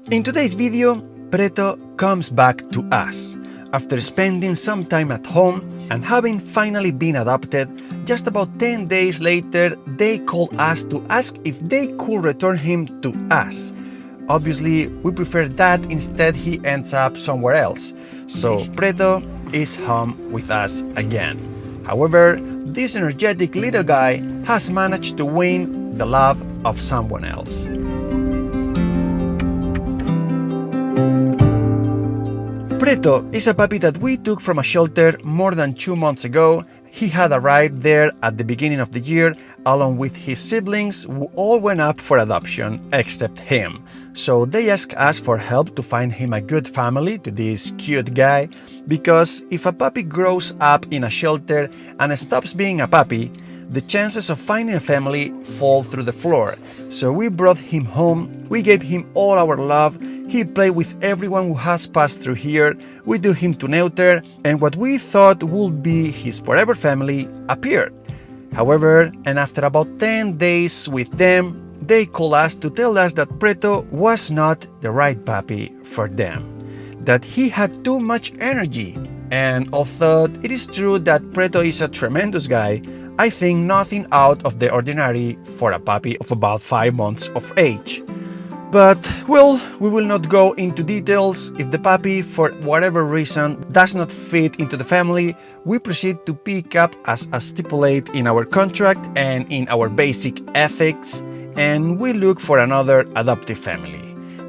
In today's video, Preto comes back to us. After spending some time at home and having finally been adopted, just about 10 days later, they called us to ask if they could return him to us. Obviously, we prefer that instead he ends up somewhere else. So Preto is home with us again. However, this energetic little guy has managed to win the love of someone else. Preto is a puppy that we took from a shelter more than 2 months ago. He had arrived there at the beginning of the year along with his siblings who all went up for adoption except him. So they asked us for help to find him a good family to this cute guy, because if a puppy grows up in a shelter and stops being a puppy, the chances of finding a family fall through the floor. So we brought him home, we gave him all our love, he played with everyone who has passed through here, we do him to neuter, and what we thought would be his forever family appeared. However, and after about 10 days with them, they called us to tell us that Preto was not the right puppy for them, that he had too much energy, and although it is true that Preto is a tremendous guy, I think nothing out of the ordinary for a puppy of about 5 months of age. But, well, we will not go into details. If the puppy, for whatever reason, does not fit into the family, we proceed to pick up as stipulated in our contract and in our basic ethics, and we look for another adoptive family.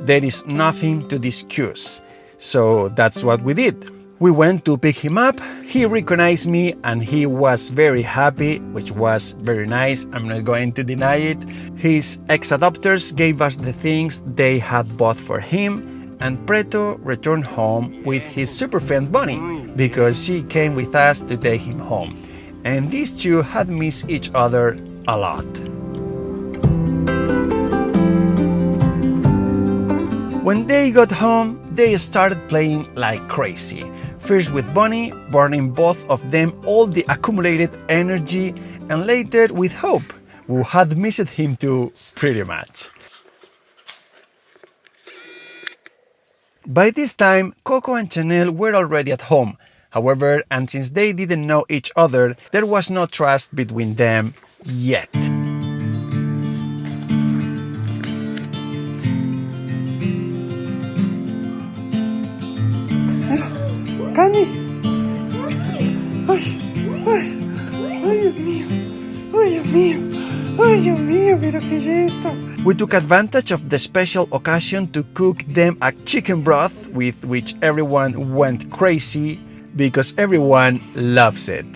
There is nothing to discuss. So that's what we did. We went to pick him up, he recognized me and he was very happy, which was very nice, I'm not going to deny it. His ex-adopters gave us the things they had bought for him, and Preto returned home with his super friend Bunny, because she came with us to take him home. And these two had missed each other a lot. When they got home, they started playing like crazy. First with Bunny, burning both of them all the accumulated energy, and later with Hope, who had missed him too pretty much. By this time, Coco and Chanel were already at home. However, and since they didn't know each other, there was no trust between them yet. ¡Cani! ¡Ay! ¡Ay! ¡Ay, Dios mío! ¡Ay, Dios mío! ¡Ay, Dios mío! ¿Pero qué es esto? We took advantage of the special occasion to cook them a chicken broth, with which everyone went crazy because everyone loves it.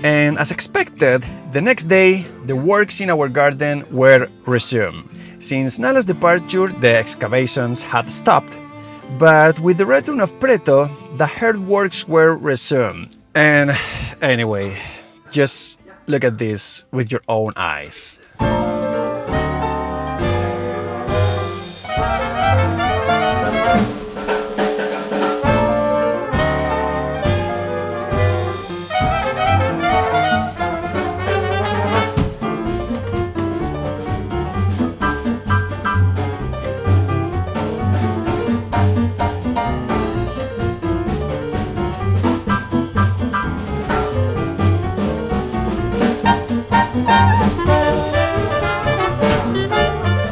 And as expected, the next day, the works in our garden were resumed. Since Nala's departure, the excavations had stopped. But with the return of Preto, the earthworks were resumed. And anyway, just look at this with your own eyes.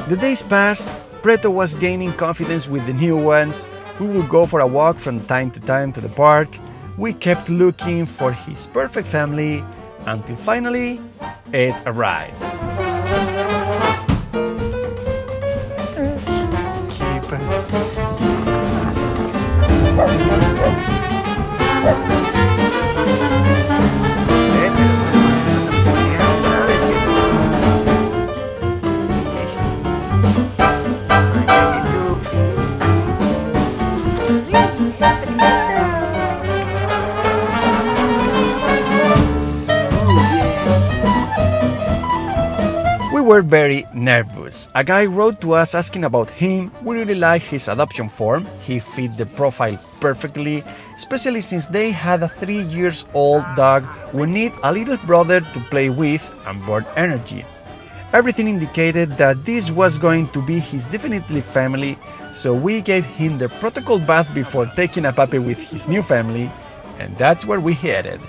The days passed, Preto was gaining confidence with the new ones. We would go for a walk from time to time to the park. We kept looking for his perfect family until finally it arrived. We were very nervous. A guy wrote to us asking about him. We really liked his adoption form. He fit the profile perfectly, especially since they had a 3-year-old dog who need a little brother to play with and burn energy. Everything indicated that this was going to be his definitive family, so we gave him the protocol bath before taking a puppy with his new family, and that's where we headed.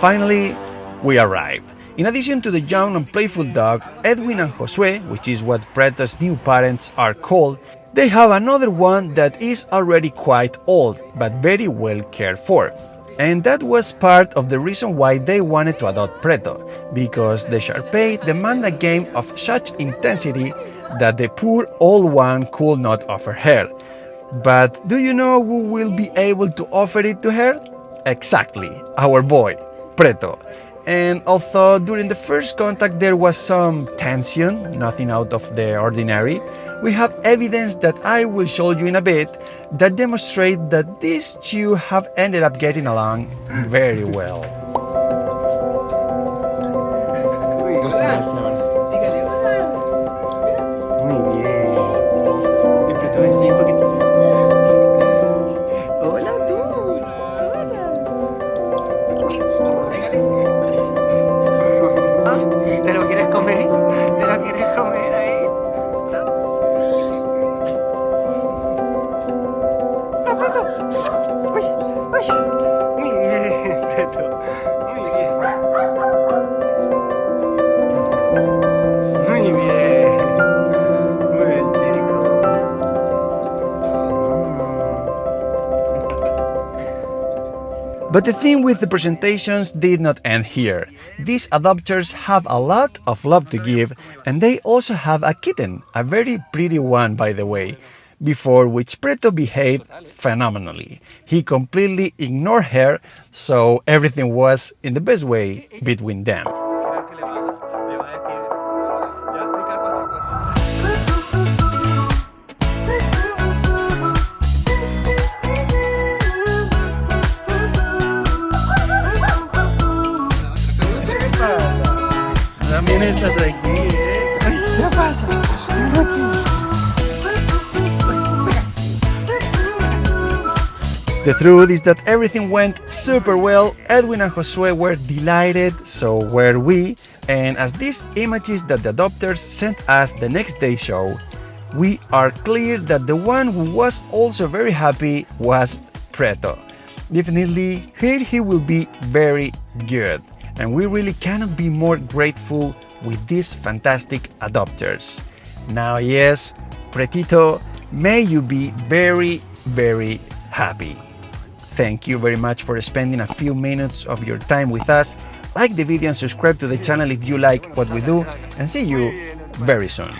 Finally, we arrived. In addition to the young and playful dog, Edwin and Josue, which is what Preto's new parents are called, they have another one that is already quite old, but very well cared for. And that was part of the reason why they wanted to adopt Preto, because the Shar-Pei demand a game of such intensity that the poor old one could not offer her. But do you know who will be able to offer it to her? Exactly, our boy, Preto. And although during the first contact there was some tension, nothing out of the ordinary, we have evidence that I will show you in a bit that demonstrate that these two have ended up getting along very well. Muy bien. Y Preto decía un poquito. Hola tú. Hola. ¿Te lo quieres comer? ¿Te lo quieres comer ahí? ¡No, Preto! ¡Uy! ¡Uy! Muy bien, Preto. Muy bien. Muy bien. Muy bien, chico. But the thing with the presentations did not end here. These adopters have a lot of love to give, and they also have a kitten, a very pretty one by the way, before which Preto behaved phenomenally. He completely ignored her, so everything was in the best way between them. Creo que le va a decir, le va a explicar 4 cosas. ¿Qué pasa? También estás aquí, ¿eh? ¿Qué pasa? Ven aquí. The truth is that everything went super well. Edwin and Josue were delighted, so were we. And as these images that the adopters sent us the next day show, we are clear that the one who was also very happy was Preto. Definitely, here he will be very good. And we really cannot be more grateful with these fantastic adopters. Now, yes, Pretito, may you be very, very happy. Thank you very much for spending a few minutes of your time with us. Like the video and subscribe to the channel if you like what we do, and see you very soon.